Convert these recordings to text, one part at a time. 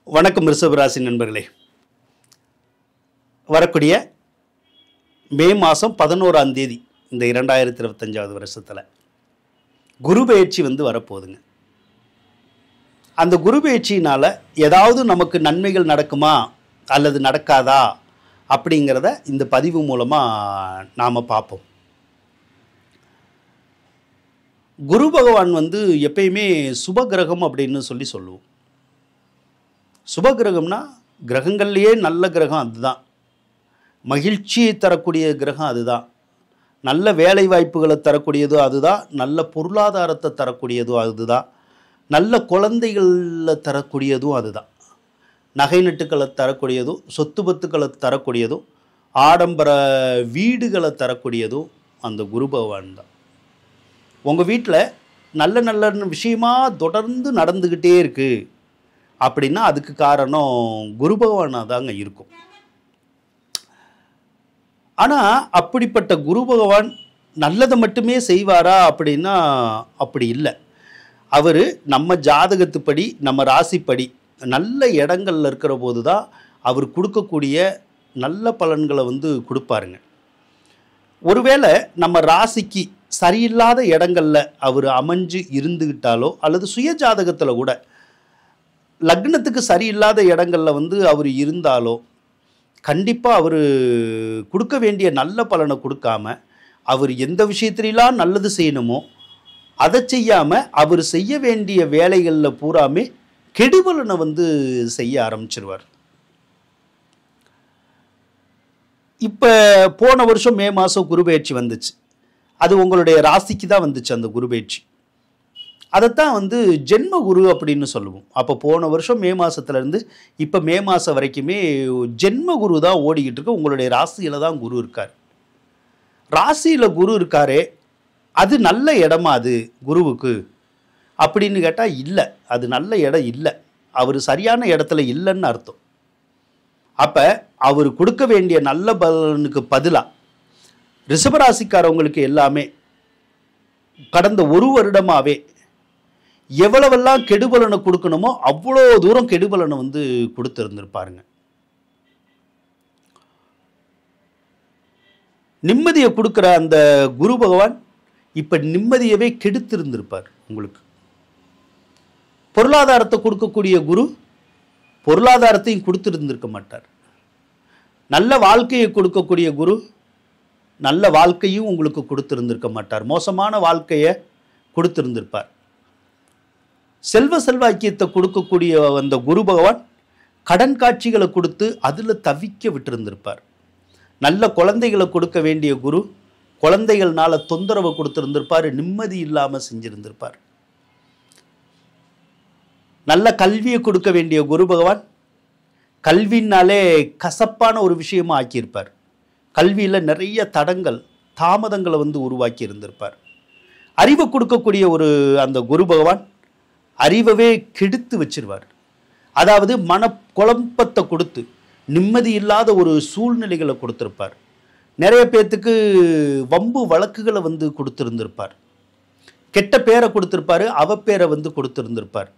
வணக்கம் ரிஷபராசி நண்பர்களே. வரக்கூடிய மே மாதம் 11ஆம் தேதி இந்த 2025 வருஷத்தில் குரு பெயர்ச்சி வரப்போகுதுங்க. அந்த குரு பெயர்ச்சியினால் ஏதாவது நமக்கு நன்மைகள் நடக்குமா அல்லது நடக்காதா அப்படிங்கிறத இந்த பதிவு மூலமாக நாம் பார்ப்போம். குரு பகவான் எப்பயுமே சுபகிரகம் அப்படின்னு சொல்லுவோம். சுபகிரகம்னா கிரகங்கள்லேயே நல்ல கிரகம் அதுதான். மகிழ்ச்சியை தரக்கூடிய கிரகம் அதுதான். நல்ல வேலை வாய்ப்புகளை தரக்கூடியதோ அதுதான். நல்ல பொருளாதாரத்தை தரக்கூடியதோ அதுதான். நல்ல குழந்தைகளில் தரக்கூடியதும் அதுதான். நகை நட்டுக்களை தரக்கூடியதும் சொத்து பத்துக்களை தரக்கூடியதும் ஆடம்பர வீடுகளை தரக்கூடியதும் அந்த குரு பகவான் தான். உங்கள் வீட்டில் நல்ல நல்ல விஷயமா தொடர்ந்து நடந்துக்கிட்டே இருக்குது அப்படின்னா அதுக்கு காரணம் குரு பகவானாக தாங்க இருக்கும். ஆனால் அப்படிப்பட்ட குரு பகவான் நல்லதை மட்டுமே செய்வாரா அப்படின்னா அப்படி இல்லை. அவர் நம்ம ஜாதகத்துப்படி நம்ம ராசிப்படி நல்ல இடங்கள்ல இருக்கிற போது தான் அவர் கொடுக்கக்கூடிய நல்ல பலன்களை கொடுப்பாருங்க. ஒருவேளை நம்ம ராசிக்கு சரியில்லாத இடங்களில் அவர் அமைஞ்சு இருந்துக்கிட்டாலோ அல்லது சுய ஜாதகத்தில் கூட லக்னத்துக்கு சரியில்லாத இடங்களில் அவர் இருந்தாலோ கண்டிப்பாக அவர் கொடுக்க வேண்டிய நல்ல பலனை கொடுக்காம அவர் எந்த விஷயத்திலாம் நல்லது செய்யணுமோ அதை செய்யாமல் அவர் செய்ய வேண்டிய வேலைகளில் பூராமே கெடுபலனை செய்ய ஆரம்பிச்சிருவார். இப்போ போன வருஷம் மே மாதம் குரு பெயர்ச்சி வந்துச்சு. அது உங்களுடைய ராசிக்கு தான் வந்துச்சு அந்த குரு பெயர்ச்சி. அதைத்தான் ஜென்ம குரு அப்படின்னு சொல்லுவோம். அப்போ போன வருஷம் மே மாதத்துலேருந்து இப்போ மே மாதம் வரைக்குமே ஜென்ம குரு தான் ஓடிக்கிட்டு இருக்கு. உங்களுடைய ராசியில் தான் குரு இருக்கார். ராசியில் குரு இருக்காரே அது நல்ல இடமா அது குருவுக்கு அப்படின்னு கேட்டால் இல்லை, அது நல்ல இடம் இல்லை. அவர் சரியான இடத்துல இல்லைன்னு அர்த்தம். அப்போ அவர் கொடுக்க வேண்டிய நல்ல பலனுக்கு பதிலாக ரிஷபராசிக்காரவங்களுக்கு எல்லாமே கடந்த ஒரு வருடமாகவே எவ்வளவெல்லாம் கெடுபலனை கொடுக்கணுமோ அவ்வளோ தூரம் கெடுபலனை கொடுத்துருந்துருப்பாருங்க. நிம்மதியை கொடுக்குற அந்த குரு பகவான் இப்போ நிம்மதியவே கெடுத்திருந்திருப்பார். உங்களுக்கு பொருளாதாரத்தை கொடுக்கக்கூடிய குரு பொருளாதாரத்தையும் கொடுத்துருந்துருக்க மாட்டார். நல்ல வாழ்க்கையை கொடுக்கக்கூடிய குரு நல்ல வாழ்க்கையும் உங்களுக்கு கொடுத்துருந்துருக்க மாட்டார். மோசமான வாழ்க்கையை கொடுத்துருந்துருப்பார். செல்வாக்கியத்தை கொடுக்கக்கூடிய அந்த குரு பகவான் கடன் காட்சிகளை கொடுத்து அதில் தவிக்க விட்டுருந்திருப்பார். நல்ல குழந்தைகளை கொடுக்க வேண்டிய குரு குழந்தைகள்னால தொந்தரவை கொடுத்துருந்திருப்பார். நிம்மதி இல்லாமல் செஞ்சிருந்திருப்பார். நல்ல கல்வியை கொடுக்க வேண்டிய குரு பகவான் கல்வினாலே கசப்பான ஒரு விஷயமா ஆக்கியிருப்பார். கல்வியில் நிறைய தடங்கள் தாமதங்களை உருவாக்கி இருந்திருப்பார். அறிவை கொடுக்கக்கூடிய ஒரு அந்த குரு பகவான் அறிவவே கெடுத்து வச்சிருவார். அதாவது குழப்பத்தை கொடுத்து நிம்மதி இல்லாத ஒரு சூழ்நிலைகளை கொடுத்துருப்பார். நிறைய பேர்த்துக்கு வம்பு வழக்குகளை கொடுத்துருந்துருப்பார். கெட்ட பேரை கொடுத்துருப்பாரு, அவப்பேரை கொடுத்துருந்துருப்பார்.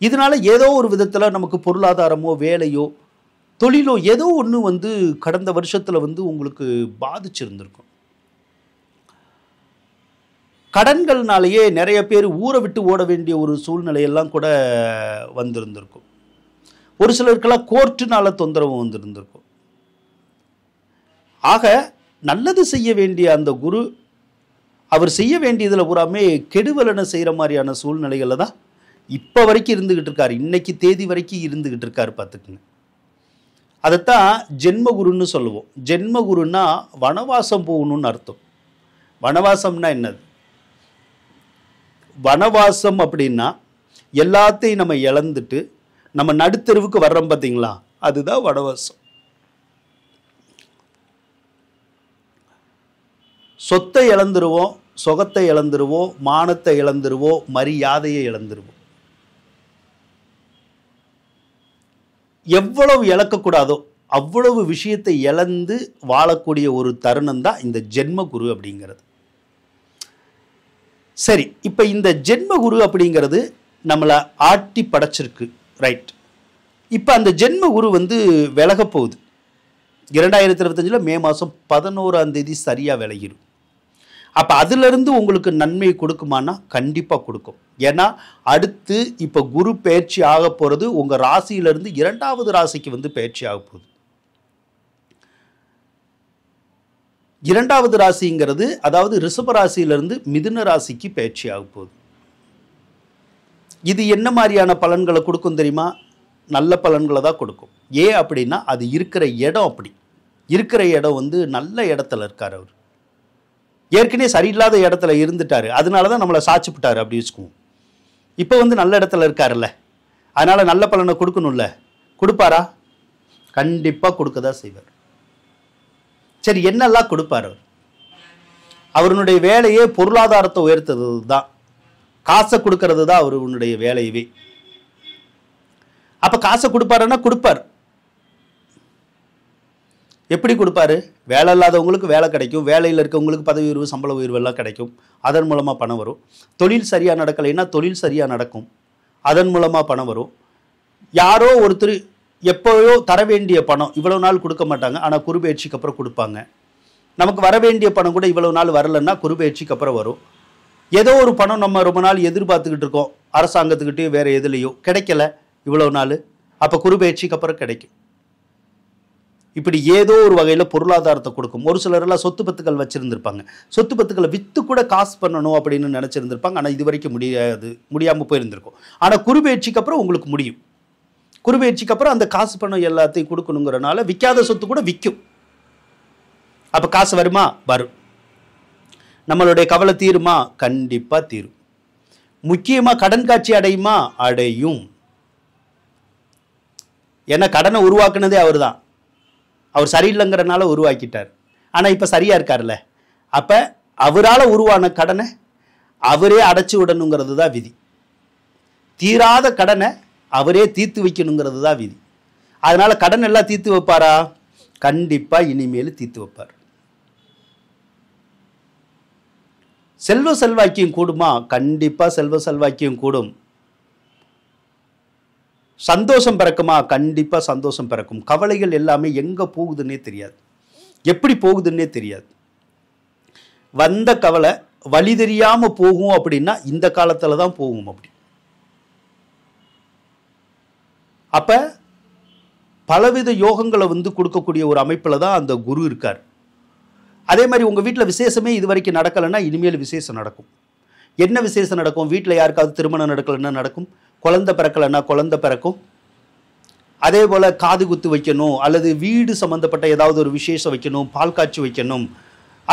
இதனால ஏதோ ஒரு விதத்தில் நமக்கு பொருளாதாரமோ வேலையோ தொழிலோ ஏதோ ஒன்று கடந்த வருஷத்தில் உங்களுக்கு பாதிச்சிருந்திருக்கும். கடன்கள்னாலேயே நிறைய பேர் ஊரை விட்டு ஓட வேண்டிய ஒரு சூழ்நிலையெல்லாம் கூட வந்திருந்திருக்கும். ஒரு சிலருக்கெல்லாம் கோர்ட்டுனால தொந்தரவு வந்திருந்திருக்கும். ஆக நல்லது செய்ய வேண்டிய அந்த குரு அவர் செய்ய வேண்டியதில் பூராமே கெடுபலனை செய்கிற மாதிரியான சூழ்நிலைகளில் தான் இப்போ வரைக்கும் இருந்துக்கிட்டு இருக்கார். இன்னைக்கு தேதி வரைக்கும் இருந்துக்கிட்டு இருக்கார். பார்த்துக்குங்க. அதைத்தான் ஜென்மகுருன்னு சொல்லுவோம். ஜென்மகுருன்னா வனவாசம் போகணும்னு அர்த்தம். வனவாசம்னா என்னது? வனவாசம் அப்படின்னா எல்லாத்தையும் நம்ம இழந்துட்டு நம்ம நடுத்தெருவுக்கு வர்றோம் பார்த்தீங்களா, அதுதான் வனவாசம். சொத்தை இழந்துருவோம், சொகத்தை இழந்துருவோம், மானத்தை இழந்துருவோம், மரியாதையை இழந்துருவோம். எவ்வளவு இழக்கக்கூடாதோ அவ்வளவு விஷயத்தை இழந்து வாழக்கூடிய ஒரு தருணம் தான் இந்த ஜென்ம குரு அப்படிங்கிறது. சரி, இப்போ இந்த ஜென்ம குரு அப்படிங்கிறது நம்மளை ஆட்டி படைச்சிருக்கு, ரைட். இப்போ அந்த ஜென்ம குரு வந்து விலக போகுது. 2025 மே மாதம் 11ஆம் தேதி சரியாக விலகிடும். அப்போ அதிலிருந்து உங்களுக்கு நன்மை கொடுக்குமானா கண்டிப்பாக கொடுக்கும். ஏன்னா அடுத்து இப்போ குரு பயிற்சி ஆக போகிறது உங்கள் ராசியிலிருந்து 2வது ராசிக்கு வந்து பயிற்சி ஆக போகுது. 2வது ராசிங்கிறது அதாவது ரிஷப ராசியிலிருந்து மிதுன ராசிக்கு பயிற்சி ஆக போகுது. இது என்ன மாதிரியான பலன்களை கொடுக்கும் தெரியுமா? நல்ல பலன்களை தான் கொடுக்கும். ஏன் அப்படின்னா அது இருக்கிற இடம் அப்படி. இருக்கிற இடம் வந்து நல்ல இடத்துல இருக்கார். அவர் ஏற்கனவே சரியில்லாத இடத்துல இருந்துட்டார். அதனால தான் நம்மளை சாட்சிப்பிட்டார் அப்படி வச்சுக்குவோம். இப்போ வந்து நல்ல இடத்துல இருக்காருல்ல, அதனால் நல்ல பலனை கொடுக்கணும்ல. கொடுப்பாரா? கண்டிப்பாக கொடுக்க தான் செய்வார். சரி, என்னெல்லாம் கொடுப்பார் அவர்? அவருடைய வேலையே பொருளாதாரத்தை உயர்த்துறது தான், காசை கொடுக்கறது தான் அவருடைய வேலையவே. அப்போ காசை கொடுப்பாருன்னா கொடுப்பார். எப்படி கொடுப்பாரு? வேலை இல்லாதவங்களுக்கு வேலை கிடைக்கும், வேலையில் இருக்கவங்களுக்கு பதவி உயர்வு சம்பள உயர்வு எல்லாம் கிடைக்கும், அதன் மூலமாக பணம் வரும். தொழில் சரியாக நடக்கலைன்னா தொழில் சரியாக நடக்கும், அதன் மூலமாக பணம் வரும். யாரோ ஒருத்தர் எப்போயோ தர வேண்டிய பணம் இவ்வளோ நாள் கொடுக்க மாட்டாங்க, ஆனால் குருபெயர்ச்சிக்கு அப்புறம் கொடுப்பாங்க. நமக்கு வர வேண்டிய பணம் கூட இவ்வளோ நாள் வரலைன்னா குருபெயர்ச்சிக்கு அப்புறம் வரும். ஏதோ ஒரு பணம் நம்ம ரொம்ப நாள் எதிர்பார்த்துக்கிட்டு இருக்கோம், அரசாங்கத்துக்கிட்டே வேறு எதுலேயோ கிடைக்கல இவ்வளோ நாள், அப்போ குருபெயர்ச்சிக்கு அப்புறம் கிடைக்கும். இப்படி ஏதோ ஒரு வகையில் பொருளாதாரத்தை கொடுக்கும். ஒரு சிலரெல்லாம் சொத்து பத்துக்கள் வச்சுருந்துருப்பாங்க, சொத்து பத்துக்களை விற்று கூட காசு பண்ணணும் அப்படின்னு நினச்சிருந்துருப்பாங்க. ஆனால் இது வரைக்கும் முடியாமல் போயிருந்திருக்கும். ஆனால் குருபெயர்ச்சிக்கு அப்புறம் உங்களுக்கு முடியும். குருபெயர்ச்சிக்கு அப்புறம் அந்த காசு பணம் எல்லாத்தையும் கொடுக்கணுங்கிறனால விற்காத சொத்து கூட விற்கும். அப்போ காசு வருமா? வரும். நம்மளுடைய கவலை தீருமா? கண்டிப்பாக தீரும். முக்கியமாக கடன் காட்சி அடையுமா? அடையும். ஏன்னா கடனை உருவாக்குனதே அவர் தான். அவர் சரியில்லைங்கிறனால உருவாக்கிட்டார். ஆனால் இப்போ சரியாக இருக்கார்ல, அப்போ அவரால் உருவான கடனை அவரே அடைச்சி விடணுங்கிறது தான் விதி. தீராத கடனை அவரே தீர்த்து வைக்கணுங்கிறது தான் விதி. அதனால் கடன் எல்லாம் தீர்த்து வைப்பாரா? கண்டிப்பாக இனிமேல் தீர்த்து வைப்பார். செல்வ செல்வாக்கியம் கூடுமா? கண்டிப்பாக செல்வ செல்வாக்கியம் கூடும். சந்தோஷம் பிறக்குமா? கண்டிப்பாக சந்தோஷம் பிறக்கும். கவலைகள் எல்லாமே எங்கே போகுதுன்னே தெரியாது, எப்படி போகுதுன்னே தெரியாது. வந்த கவலை வழி தெரியாமல் போகும் அப்படின்னா இந்த காலத்தில் தான் போகும். அப்படி அப்போ பலவித யோகங்களை வந்து கொடுக்கக்கூடிய ஒரு அமைப்பில் தான் அந்த குரு இருக்கார். அதே மாதிரி உங்கள் வீட்டில் விசேஷமே இது வரைக்கும் நடக்கலைன்னா இனிமேல் விசேஷம் நடக்கும். என்ன விசேஷம் நடக்கும்? வீட்டில் யாருக்காவது திருமணம் நடக்கலைன்னா நடக்கும், குழந்தை பிறக்கலைன்னா குழந்தை பிறக்கும். அதே போல் காது குத்து வைக்கணும், அல்லது வீடு சம்மந்தப்பட்ட ஏதாவது ஒரு விசேஷம் வைக்கணும், பால் காய்ச்சி வைக்கணும்,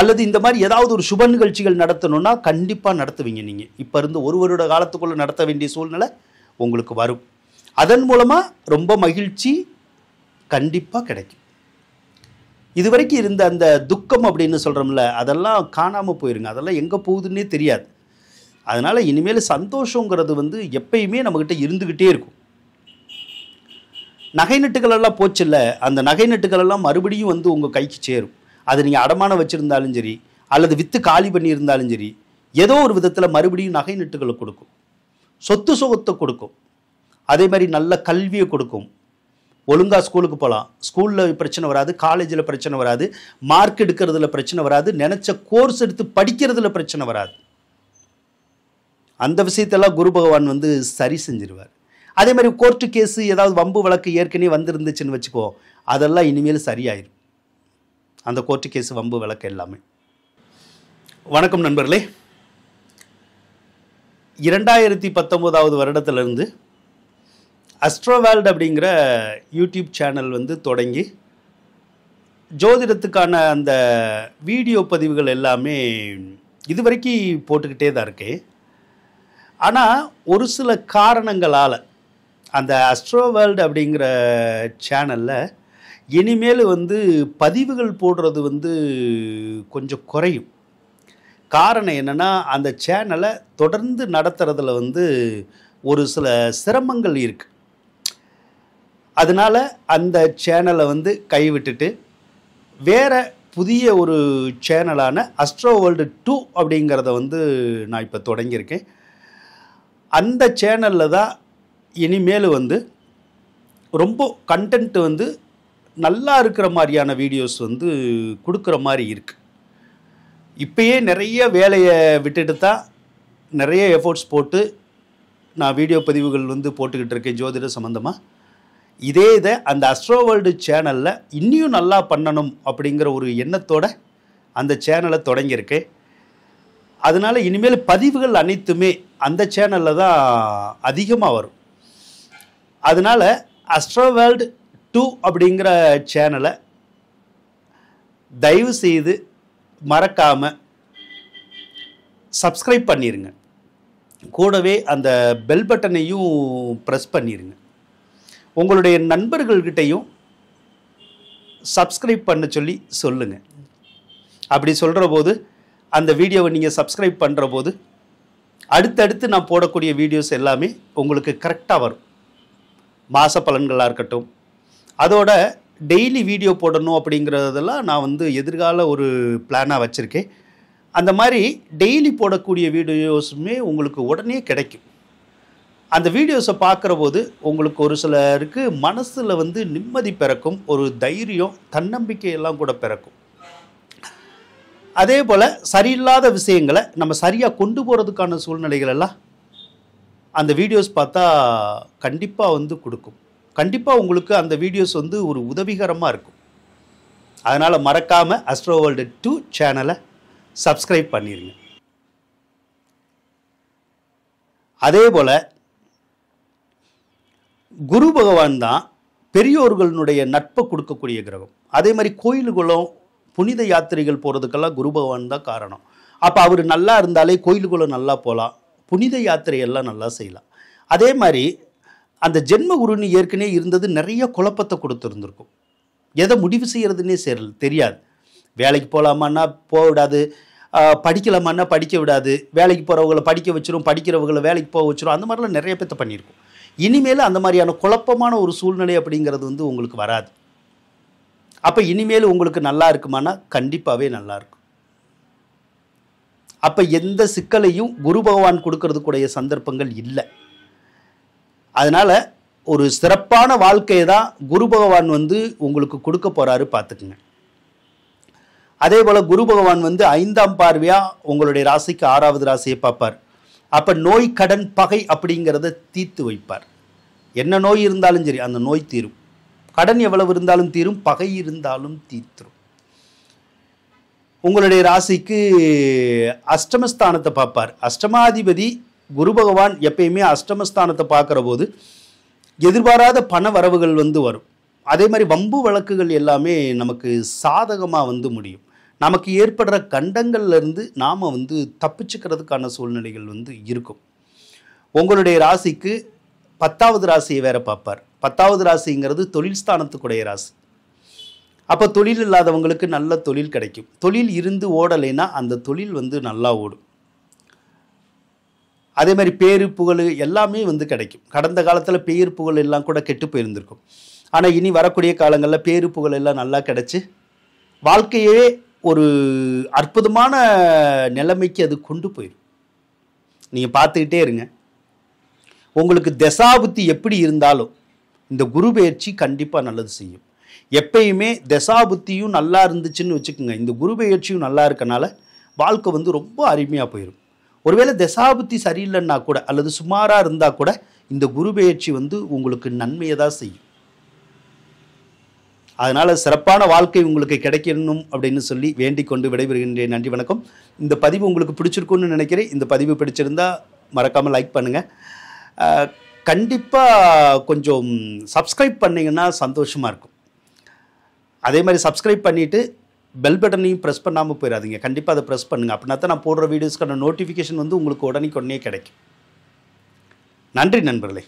அல்லது இந்த மாதிரி ஏதாவது ஒரு சுப நிகழ்ச்சிகள் நடத்தணும்னா கண்டிப்பாக நடத்துவீங்க. நீங்கள் இப்போ இருந்து ஒரு வருட காலத்துக்குள்ளே நடத்த வேண்டிய சூழ்நிலை உங்களுக்கு வரும். அதன் மூலமாக ரொம்ப மகிழ்ச்சி கண்டிப்பாக கிடைக்கும். இது வரைக்கும் இருந்த அந்த துக்கம் அப்படின்னு சொல்கிறோம்ல, அதெல்லாம் காணாமல் போயிருங்க. அதெல்லாம் எங்கே போகுதுன்னே தெரியாது. அதனால் இனிமேல் சந்தோஷங்கிறது வந்து எப்பயுமே நம்மக்கிட்ட இருந்துக்கிட்டே இருக்கும். நகை நட்டுகளெல்லாம் போச்சில்ல, அந்த நகை நட்டுகளெல்லாம் மறுபடியும் வந்து உங்கள் கைக்கு சேரும். அது நீங்கள் அடமானம் வச்சுருந்தாலும் சரி, அல்லது விற்று காலி பண்ணியிருந்தாலும் சரி, ஏதோ ஒரு விதத்தில் மறுபடியும் நகை நட்டுகளை கொடுக்கும், சொத்து சுகத்தை கொடுக்கும். அதே மாதிரி நல்ல கல்வியை கொடுக்கும். ஒழுங்காக ஸ்கூலுக்கு போகலாம், ஸ்கூலில் பிரச்சனை வராது, காலேஜில் பிரச்சனை வராது, மார்க் எடுக்கிறதுல பிரச்சனை வராது, நினச்ச கோர்ஸ் எடுத்து படிக்கிறதுல பிரச்சனை வராது. அந்த விஷயத்தெல்லாம் குரு பகவான் வந்து சரி செஞ்சிருவார். அதே மாதிரி கோர்ட்டு கேஸு ஏதாவது வம்பு வழக்கு ஏற்கனவே வந்துருந்துச்சுன்னு வச்சுக்கோ, அதெல்லாம் இனிமேல் சரியாயிடும். அந்த கோர்ட்டு கேஸு வம்பு வழக்கு எல்லாமே. வணக்கம் நண்பர்களே. 2019 வருடத்திலிருந்து அஸ்ட்ரோவேல்ட் அப்படிங்கிற யூடியூப் சேனல் வந்து தொடங்கி ஜோதிடத்துக்கான அந்த வீடியோ பதிவுகள் எல்லாமே இது வரைக்கும் போட்டுக்கிட்டே தான் இருக்கேன். ஆனால் ஒரு சில காரணங்களால் அந்த அஸ்ட்ரோவேல்ட் அப்படிங்கிற சேனலில் இனிமேல் வந்து பதிவுகள் போடுறது வந்து கொஞ்சம் குறையும். காரணம் என்னென்னா, அந்த சேனலை தொடர்ந்து நடத்துறதுல வந்து ஒரு சில சிரமங்கள் இருக்குது. அதனால் அந்த சேனலை வந்து கைவிட்டுட்டு வேறு புதிய ஒரு சேனலான அஸ்ட்ரோவேல்டு 2 அப்படிங்கிறத வந்து நான் இப்போ தொடங்கியிருக்கேன். அந்த சேனலில் தான் இனிமேல் வந்து ரொம்ப கண்டென்ட் வந்து நல்லா இருக்கிற மாதிரியான வீடியோஸ் வந்து கொடுக்குற மாதிரி இருக்குது. இப்போயே நிறைய வேலையை விட்டுட்டு தான் நிறைய எஃபோர்ட்ஸ் போட்டு நான் வீடியோ பதிவுகள் வந்து போட்டுக்கிட்டு இருக்கேன் ஜோதிட சம்மந்தமாக. இதை அந்த அஸ்ட்ரோ வேர்ல்டு சேனலில் இன்னும் நல்லா பண்ணணும் அப்படிங்கிற ஒரு எண்ணத்தோடு அந்த சேனலை தொடங்கியிருக்கேன். அதனால் இனிமேல் பதிவுகள் அனைத்துமே அந்த சேனலில் தான் அதிகமாக வரும். அதனால் அஸ்ட்ரோ வேர்ல்டு 2 அப்படிங்கிற சேனலை தயவு செய்து மறக்காமல் சப்ஸ்கிரைப் பண்ணிடுங்க. கூடவே அந்த பெல் பட்டனையும் ப்ரெஸ் பண்ணிடுங்க. உங்களுடைய நண்பர்கள்கிட்டையும் சப்ஸ்கிரைப் பண்ண சொல்லி சொல்லுங்கள். அப்படி சொல்கிற போது அந்த வீடியோவை நீங்கள் சப்ஸ்கிரைப் பண்ணுற போது அடுத்தடுத்து நான் போடக்கூடிய வீடியோஸ் எல்லாமே உங்களுக்கு கரெக்டாக வரும். மாத பலன்களாக இருக்கட்டும், அதோட டெய்லி வீடியோ போடணும் அப்படிங்கிறதெல்லாம் நான் வந்து எதிர்கால ஒரு பிளானாக வச்சுருக்கேன். அந்த மாதிரி டெய்லி போடக்கூடிய வீடியோஸுமே உங்களுக்கு உடனே கிடைக்கும். அந்த வீடியோஸை பார்க்குற போது உங்களுக்கு ஒரு சிலருக்கு மனசில் வந்து நிம்மதி பிறக்கும், ஒரு தைரியம், தன்னம்பிக்கையெல்லாம் கூட பிறக்கும். அதே போல் சரியில்லாத விஷயங்களை நம்ம சரியாக கொண்டு போகிறதுக்கான சூழ்நிலைகள் எல்லாம் அந்த வீடியோஸ் பார்த்தா கண்டிப்பாக வந்து கொடுக்கும். கண்டிப்பாக உங்களுக்கு அந்த வீடியோஸ் வந்து ஒரு உதவிகரமாக இருக்கும். அதனால் மறக்காமல் அஸ்ட்ரோ வேர்ல்டு 2 சேனலை சப்ஸ்கிரைப் பண்ணிடுங்க. அதே போல் குரு பகவான் தான் பெரியோர்களுடைய நட்பை கொடுக்கக்கூடிய கிரகம். அதே மாதிரி கோயிலுகளும் புனித யாத்திரைகள் போகிறதுக்கெல்லாம் குரு பகவான் தான் காரணம். அப்போ அவர் நல்லா இருந்தாலே கோயிலுக்குள்ளே நல்லா போகலாம், புனித யாத்திரையெல்லாம் நல்லா செய்யலாம். அதே மாதிரி அந்த ஜென்ம குருன்னு ஏற்கனவே இருந்தது நிறைய குழப்பத்தை கொடுத்துருந்துருக்கும். எதை முடிவு செய்கிறதுனே தெரியாது. வேலைக்கு போகலாமான்னா போக விடாது, படிக்கலாமான்னா படிக்க விடாது, வேலைக்கு போகிறவங்களை படிக்க வச்சிரும், படிக்கிறவங்களை வேலைக்கு போக வச்சிரும். அந்த மாதிரிலாம் நிறைய பேர்த்த பண்ணியிருக்கும். இனிமேல் அந்த மாதிரியான குழப்பமான ஒரு சூழ்நிலை அப்படிங்கிறது வந்து உங்களுக்கு வராது. அப்போ இனிமேல் உங்களுக்கு நல்லா இருக்குமானா கண்டிப்பாகவே நல்லாயிருக்கும். அப்போ எந்த சிக்கலையும் குரு பகவான் கொடுக்கறதுக்குடைய சந்தர்ப்பங்கள் இல்லை. அதனால் ஒரு சிறப்பான வாழ்க்கையை தான் குரு பகவான் வந்து உங்களுக்கு கொடுக்க போகிறாரு, பார்த்துக்குங்க. அதே போல் குரு பகவான் வந்து 5ஆம் பார்வையாக உங்களுடைய ராசிக்கு 6வது ராசியை பார்ப்பார். அப்போ நோய், கடன், பகை அப்படிங்கிறத தீர்த்து வைப்பார். என்ன நோய் இருந்தாலும் சரி அந்த நோய் தீரும். கடன் எவ்வளவு இருந்தாலும் தீரும், பகை இருந்தாலும் தீர்த்துரும். உங்களுடைய ராசிக்கு அஷ்டமஸ்தானத்தை பார்ப்பார். அஷ்டமாதிபதி குரு பகவான் எப்பயுமே அஷ்டமஸ்தானத்தை பார்க்குற போது எதிர்பாராத பண வரவுகள் வந்து வரும். அதே மாதிரி வம்பு வழக்குகள் எல்லாமே நமக்கு சாதகமாக வந்து முடியும். நமக்கு ஏற்படுற கண்டங்கள்லேருந்து நாம் வந்து தப்பிச்சுக்கிறதுக்கான சூழ்நிலைகள் வந்து இருக்கும். உங்களுடைய ராசிக்கு 10வது ராசியை வேற பார்ப்பார். 10வது ராசிங்கிறது தொழில் ஸ்தானத்துக்குடைய ராசி. அப்போ தொழில் இல்லாதவங்களுக்கு நல்ல தொழில் கிடைக்கும். தொழில் இருந்து ஓடலைன்னா அந்த தொழில் வந்து நல்லா ஓடும். அதே மாதிரி பேரு புகழ் எல்லாமே வந்து கிடைக்கும். கடந்த காலத்தில் பேரு புகழ் எல்லாம் கூட கெட்டு போயிருந்திருக்கும். ஆனால் இனி வரக்கூடிய காலங்களில் பேரு புகழ் எல்லாம் நல்லா கிடைச்சி வாழ்க்கையே ஒரு அற்புதமான நிலைமைக்கு அது கொண்டு போயிடும். நீங்கள் பார்த்துக்கிட்டே இருங்க. உங்களுக்கு தசாபுத்தி எப்படி இருந்தாலும் இந்த குரு பெயர்ச்சி கண்டிப்பாக நல்லது செய்யும். எப்பயுமே தசாபுத்தியும் நல்லா இருந்துச்சுன்னு வச்சுக்கோங்க, இந்த குரு பெயர்ச்சியும் நல்லா இருக்கனால வாழ்க்கை வந்து ரொம்ப அருமையாக போயிடும். ஒருவேளை தசாபுத்தி சரியில்லைன்னா கூட அல்லது சுமாராக இருந்தால் கூட இந்த குரு பெயர்ச்சி வந்து உங்களுக்கு நன்மையை தான் செய்யும். அதனால் சிறப்பான வாழ்க்கை உங்களுக்கு கிடைக்கணும் அப்படின்னு சொல்லி வேண்டிக் கொண்டு விடைபெறுகின்றேன். நன்றி, வணக்கம். இந்த பதிவு உங்களுக்கு பிடிச்சிருக்குன்னு நினைக்கிறேன். இந்த பதிவு பிடிச்சிருந்தா மறக்காமல் லைக் பண்ணுங்கள். கண்டிப்பாக கொஞ்சம் சப்ஸ்கிரைப் பண்ணிங்கன்னா சந்தோஷமாக இருக்கும். அதே மாதிரி சப்ஸ்கிரைப் பண்ணிவிட்டு பெல் பட்டனையும் ப்ரெஸ் பண்ணாமல் போயிடாதீங்க. கண்டிப்பாக அதை ப்ரெஸ் பண்ணுங்கள். அப்படின்னா தான் நான் போடுற வீடியோஸ்க்கான நோட்டிஃபிகேஷன் வந்து உங்களுக்கு உடனே கிடைக்கும். நன்றி நண்பர்களே.